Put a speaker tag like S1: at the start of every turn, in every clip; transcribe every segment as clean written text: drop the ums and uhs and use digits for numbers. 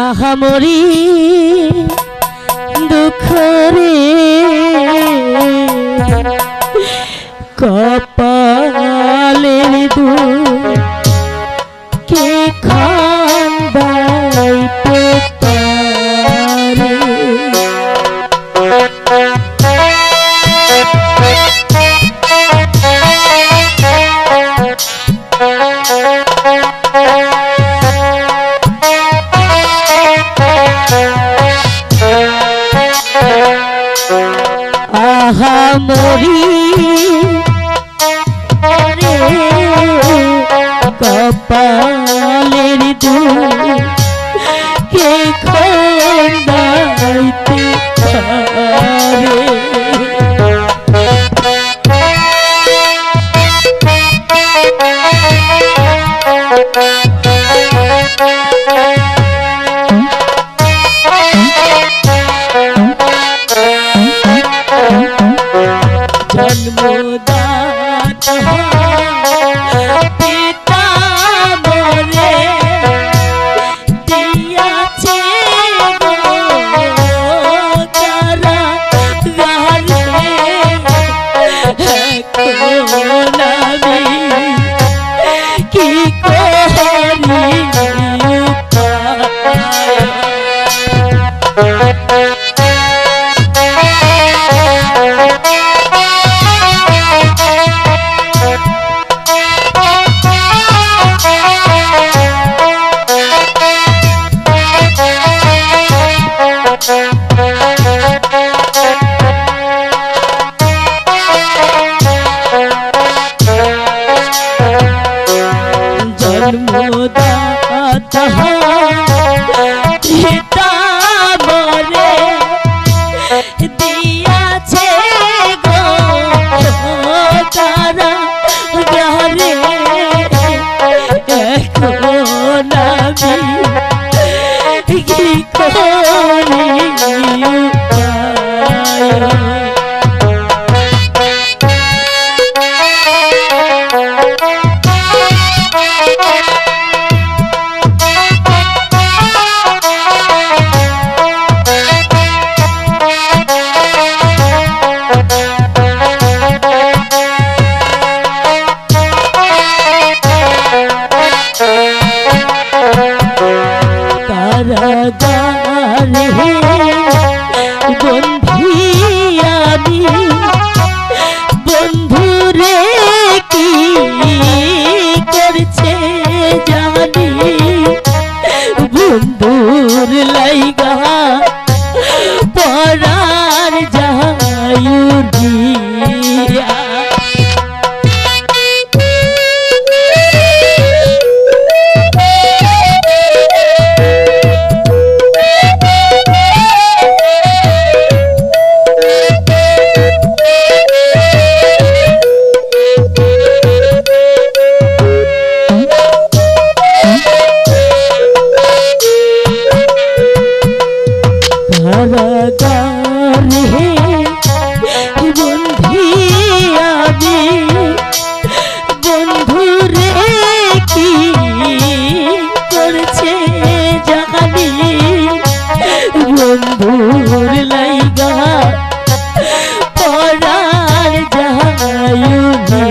S1: আহামরি দুঃখ রে কপালের দুঃখে খান্দাইতে পারে আহামরি রে কপালের দুঃখে খন্দাইতে পারে জন্মদাতা পিতা মোরে দিয়াছে গো কারাগারে এখন আমি কি করি জন্মদাতা পিতা মোরে দিয়াছে গো কারাগারে এখন আমি কি করি কারাগারে বন্ধি আমি বন্ধুরে কি করছে জানি বন্ধুর লাইগা পরার যায়ুরিয়া কারাগারে বন্ধি আমি বন্ধুরে কি করছে জানি বন্ধুর লাইগা পরার যায়ুরিয়া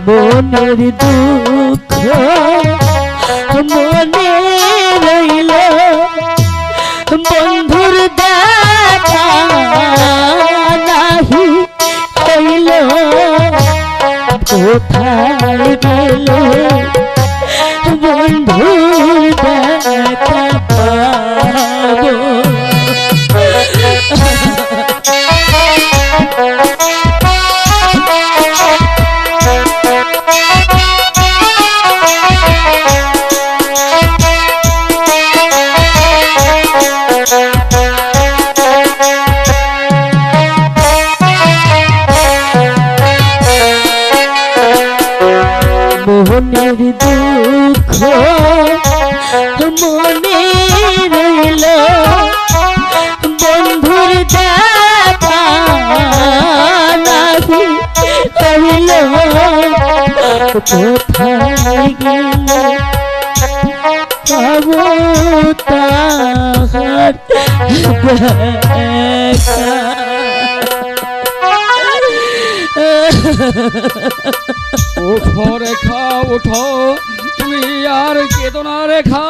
S1: মনের দুঃখ মনে রইল বন্ধুর দেখা নাহি হইল কোথায় গেল বন্ধুর দেখা পাবো কোথায় গেলে পাবো তাহার দেখা।
S2: ওঠো রেখা ওঠো, তুমি আর কেঁদো না রেখা,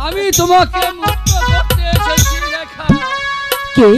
S2: আমি তোমাকে মুক্ত করতে এসেছি রেখা।
S1: কে